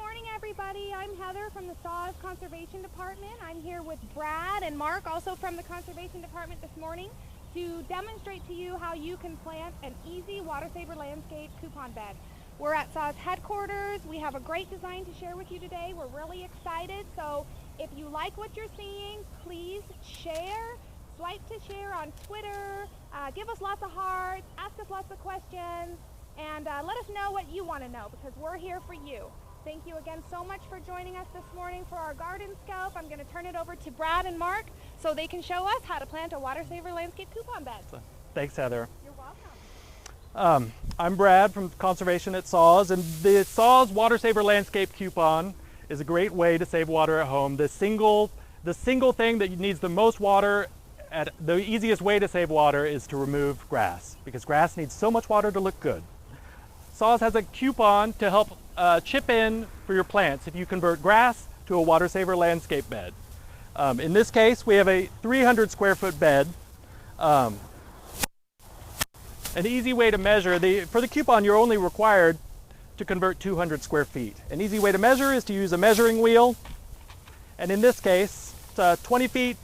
morning, everybody. I'm Heather from the SAWS Conservation Department. I'm here with Brad and Mark, also from the Conservation Department this morning, to demonstrate to you how you can plant an easy water saver landscape coupon bed. We're at SAWS headquarters. We have a great design to share with you today. We're really excited. So if you like what you're seeing, please share, swipe to share on Twitter, give us lots of hearts, ask us lots of questions, and let us know what you want to know, because we're here for you. Thank you again so much for joining us this morning for our garden scope. I'm going to turn it over to Brad and Mark so they can show us how to plant a water saver landscape coupon bed. Thanks, Heather. You're welcome. I'm Brad from Conservation at SAWS, and the SAWS Water Saver Landscape Coupon is a great way to save water at home. The single thing that needs the most water, the easiest way to save water is to remove grass, because grass needs so much water to look good. SAWS has a coupon to help chip in for your plants if you convert grass to a water saver landscape bed. In this case, we have a 300 square foot bed. An easy way to measure, for the coupon you're only required to convert 200 square feet. An easy way to measure is to use a measuring wheel, and in this case, 20 feet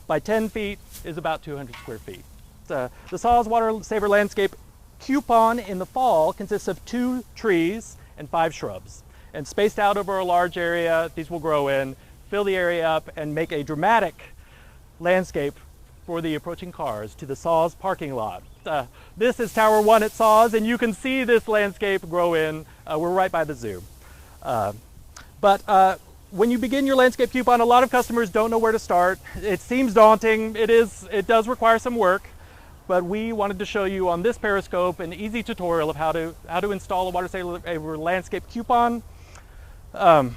by 10 feet is about 200 square feet. The SAWS Water Saver Landscape coupon in the fall consists of 2 trees and 5 shrubs. And spaced out over a large area, these will grow in, fill the area up, and make a dramatic landscape for the approaching cars to the SAWS parking lot. This is Tower 1 at SAWS, and you can see this landscape grow in. We're right by the zoo. But when you begin your landscape coupon, a lot of customers don't know where to start. It seems daunting. It does require some work. But we wanted to show you on this periscope an easy tutorial of how to install a water saver landscape coupon. And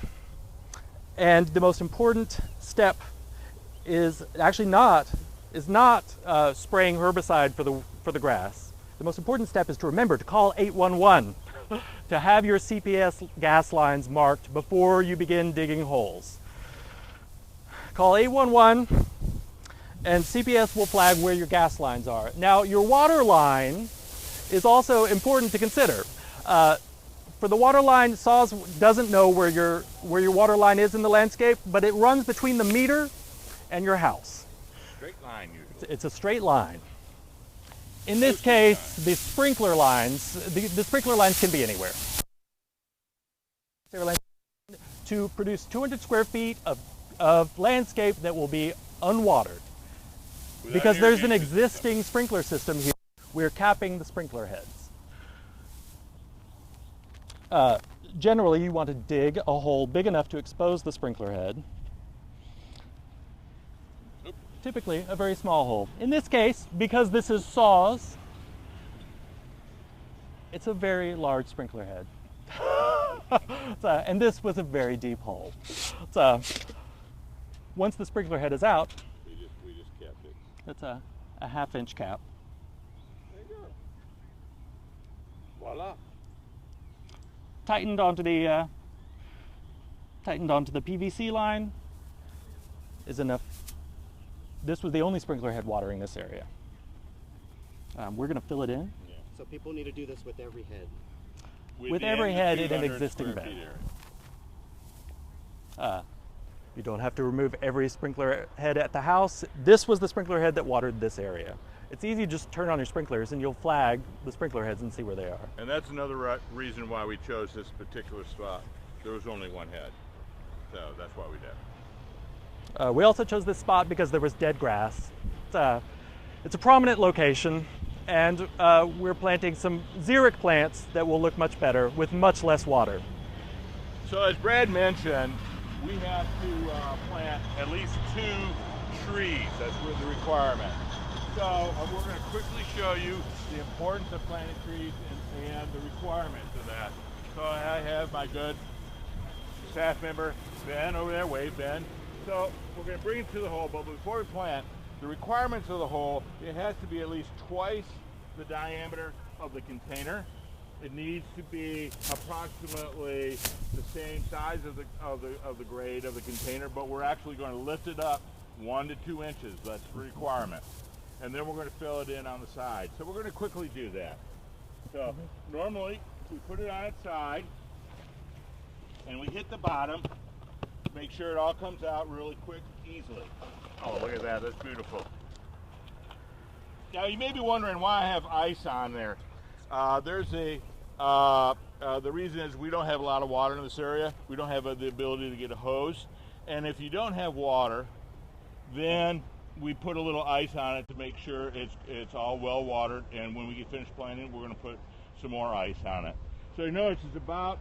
the most important step is actually not spraying herbicide for the grass. The most important step is to remember to call 811 to have your CPS gas lines marked before you begin digging holes. Call 811. And CPS will flag where your gas lines are. Now, your water line is also important to consider. For the water line, SAWS doesn't know where your water line is in the landscape, but it runs between the meter and your house. Straight line usually. It's a straight line. In this case, the sprinkler lines can be anywhere. To produce 200 square feet of landscape that will be unwatered. Because there's an existing sprinkler system here, we're capping the sprinkler heads. Generally, you want to dig a hole big enough to expose the sprinkler head. Typically, a very small hole. In this case, because this is SAWS, it's a very large sprinkler head. And this was a very deep hole. Once the sprinkler head is out, that's a half-inch cap. There you go. Voila. Tightened onto the PVC line is enough. This was the only sprinkler head watering this area. We're going to fill it in. Yeah. So people need to do this with every head. With every head in an existing bed. You don't have to remove every sprinkler head at the house. This was the sprinkler head that watered this area. It's easy to just turn on your sprinklers and you'll flag the sprinkler heads and see where they are. And that's another reason why we chose this particular spot. There was only one head, so that's why we did. We also chose this spot because there was dead grass. It's a prominent location, and we're planting some xeric plants that will look much better with much less water. So as Brad mentioned, we have to plant at least 2 trees. That's the requirement. So we're going to quickly show you the importance of planting trees and the requirements of that. So I have my good staff member, Ben, over there. Wave, Ben. So we're going to bring it to the hole, but before we plant, the requirements of the hole, it has to be at least twice the diameter of the container. It needs to be approximately the same size of the grade of the container, but we're actually going to lift it up 1 to 2 inches. That's the requirement. And then we're going to fill it in on the side. So we're going to quickly do that. So normally we put it on its side, and hit the bottom. Make sure it all comes out really quick, easily. Oh, look at that, that's beautiful. Now you may be wondering why I have ice on there. The reason is we don't have a lot of water in this area. We don't have the ability to get a hose. And if you don't have water, then we put a little ice on it to make sure it's all well watered. And when we get finished planting, we're going to put some more ice on it. So you notice it's about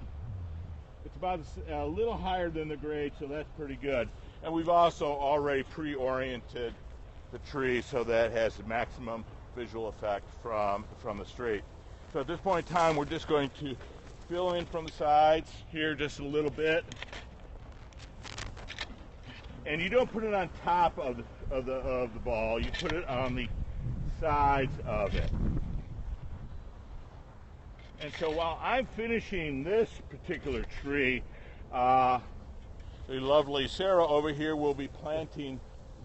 a little higher than the grade, so that's pretty good. And we've also already pre-oriented the tree so that it has the maximum visual effect from the street. So at this point in time, we're just going to fill in from the sides here just a little bit. And you don't put it on top of the ball, you put it on the sides of it. And so while I'm finishing this particular tree, the lovely Sarah over here will be planting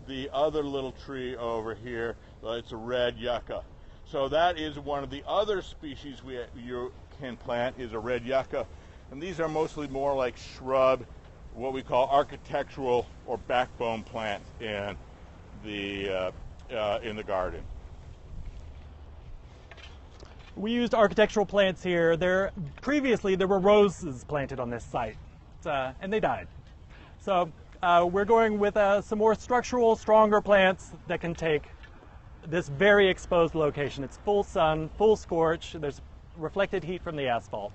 the other little tree over here. It's a red yucca. So that is one of the other species you can plant, is a red yucca. And these are mostly more like shrub, what we call architectural or backbone plants in the garden. We used architectural plants here. Previously there were roses planted on this site, and they died. So we're going with some more structural, stronger plants that can take this very exposed location. It's full sun, full scorch. There's reflected heat from the asphalt.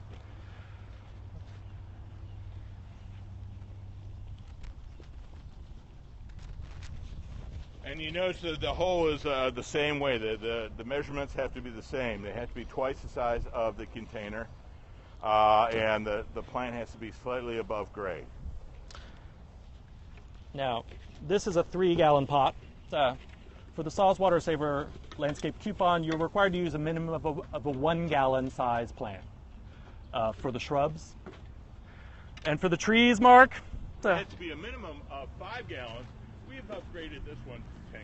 And you notice that the hole is the same way. The measurements have to be the same. They have to be twice the size of the container, and the plant has to be slightly above grade. Now, this is a 3-gallon pot. For the SAWS Water Saver Landscape Coupon, you're required to use a minimum of a 1-gallon size plant for the shrubs. And for the trees, Mark? It has to be a minimum of 5 gallons. We have upgraded this one to 10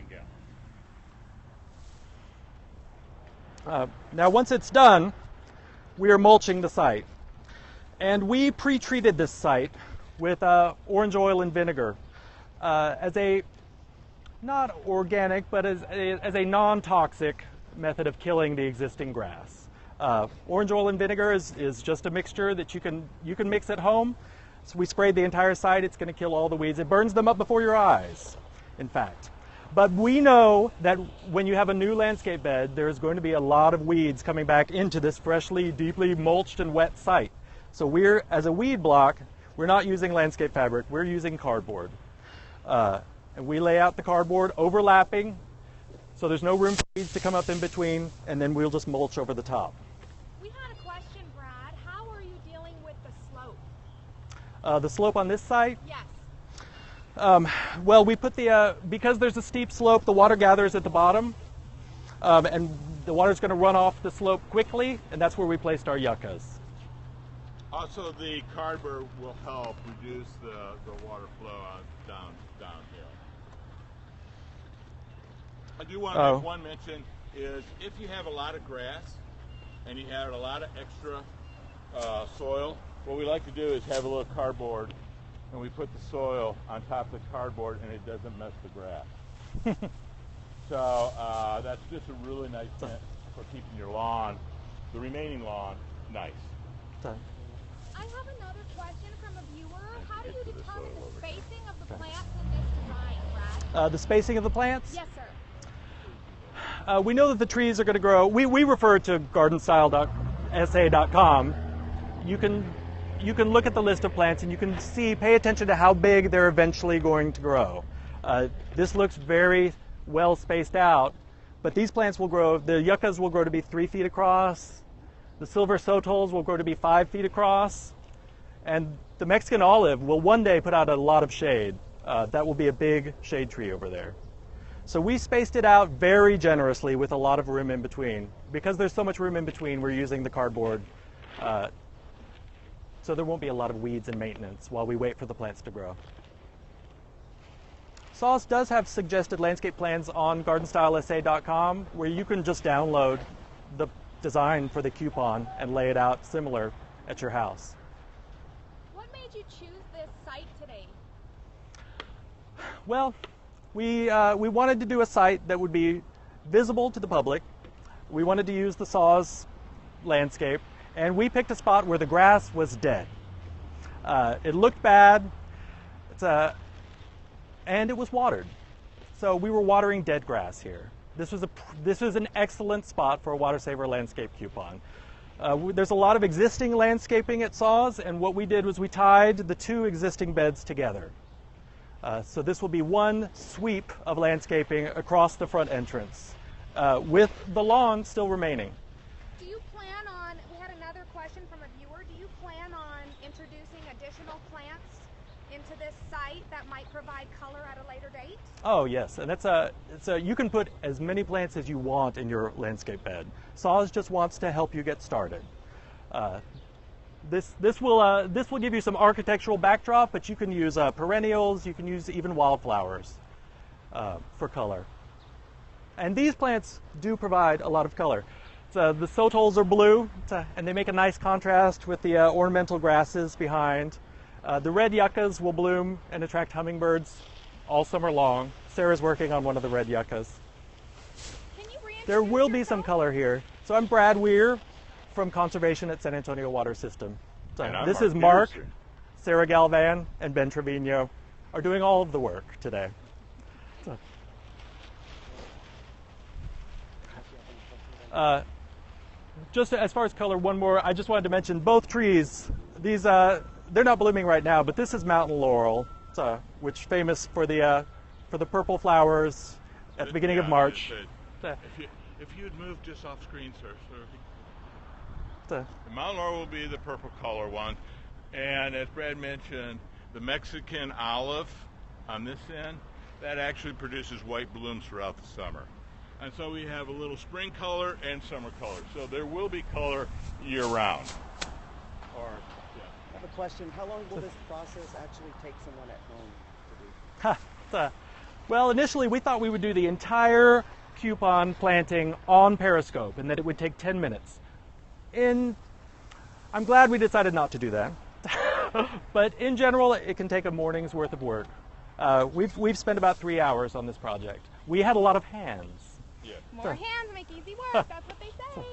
gallons. Now, once it's done, we are mulching the site. And we pre-treated this site with orange oil and vinegar as a, not organic, but as a non-toxic method of killing the existing grass. Orange oil and vinegar is just a mixture that you can mix at home. So we sprayed the entire site. It's going to kill all the weeds. It burns them up before your eyes, in fact. But we know that when you have a new landscape bed, there's going to be a lot of weeds coming back into this freshly, deeply mulched and wet site. So as a weed block, we're not using landscape fabric. We're using cardboard. And we lay out the cardboard overlapping, so there's no room for weeds to come up in between, and then we'll just mulch over the top. We had a question, Brad. How are you dealing with the slope? The slope on this site? Yes. Well, we put because there's a steep slope, the water gathers at the bottom, and the water's going to run off the slope quickly, and that's where we placed our yuccas. Also, the cardboard will help reduce the water flow downhill. I do want to make one mention is if you have a lot of grass and you have a lot of extra soil, what we like to do is have a little cardboard and we put the soil on top of the cardboard and it doesn't mess the grass. So that's just a really nice tip for keeping your lawn, the remaining lawn, nice. I have another question from a viewer. How do you determine the spacing of the plants in this design, Brad? The spacing of the plants? Yes, sir. We know that the trees are going to grow. We refer to gardenstyle.sa.com. You can look at the list of plants and you can pay attention to how big they're eventually going to grow. This looks very well spaced out, but these plants will grow. The yuccas will grow to be 3 feet across. The silver sotols will grow to be 5 feet across. And the Mexican olive will one day put out a lot of shade. That will be a big shade tree over there. So we spaced it out very generously with a lot of room in between. Because there's so much room in between, we're using the cardboard. So there won't be a lot of weeds and maintenance while we wait for the plants to grow. SAWS does have suggested landscape plans on gardenstylesa.com where you can just download the design for the coupon and lay it out similar at your house. What made made you choose this site today? Well, we wanted to do a site that would be visible to the public. We wanted to use the SAWS landscape, and we picked a spot where the grass was dead. It looked bad, and it was watered. So we were watering dead grass here. This was an excellent spot for a water saver landscape coupon. There's a lot of existing landscaping at SAWS, and what we did was we tied the two existing beds together. So this will be one sweep of landscaping across the front entrance, with the lawn still remaining. Do you plan on, we had another question from a viewer, do you plan on introducing additional plants into this site that might provide color at a later date? Oh yes, and you can put as many plants as you want in your landscape bed. SAWS just wants to help you get started. This will give you some architectural backdrop, but you can use perennials, you can use even wildflowers for color. And these plants do provide a lot of color. The sotols are blue, and they make a nice contrast with the ornamental grasses behind. The red yuccas will bloom and attract hummingbirds all summer long. Sarah's working on one of the red yuccas. Can you reintroduce There will be yourself? some color here. So I'm Brad Weir from Conservation at San Antonio Water System. So And I'm this Mark is Mark, Peterson. Sarah Galvan, and Ben Trevino are doing all of the work today. Just as far as color, one more. I just wanted to mention both trees. These they're not blooming right now, but this is mountain laurel, which is famous for the purple flowers at the beginning of March. If you'd move just off screen, sir. The The mountain laurel will be the purple color one, and as Brad mentioned, the Mexican olive on this end, that actually produces white blooms throughout the summer. And so we have a little spring color and summer color. So there will be color year round. Or, yeah. I have a question. How long will this process actually take someone at home to do? Well, initially we thought we would do the entire coupon planting on Periscope and that it would take 10 minutes. I'm glad we decided not to do that. But in general, it can take a morning's worth of work. We've spent about 3 hours on this project. We had a lot of hands. Yeah. More hands make easy work, that's what they say.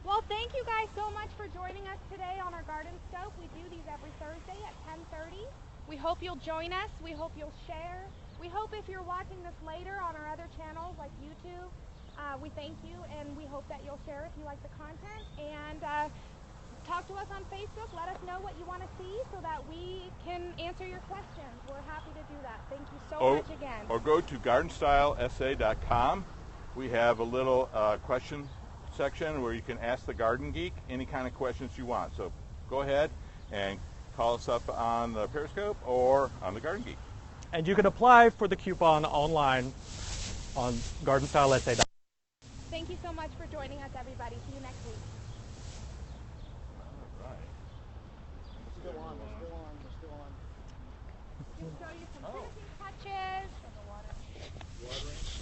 Well, thank you guys so much for joining us today on our Garden Scope. We do these every Thursday at 10:30. We hope you'll join us. We hope you'll share. We hope if you're watching this later on our other channels like YouTube, we thank you, and we hope that you'll share if you like the content. And talk to us on Facebook. Let us know what you want to see so that we can answer your questions. We're happy to do that. Thank you so much again. Or go to gardenstylesa.com. We have a little question section where you can ask the Garden Geek any kind of questions you want. So go ahead and call us up on the Periscope or on the Garden Geek. And you can apply for the coupon online on gardenstylesa.com. Thank you so much for joining us, everybody. See you next week. All right. We're still on. Just show you some finishing touches. Watering.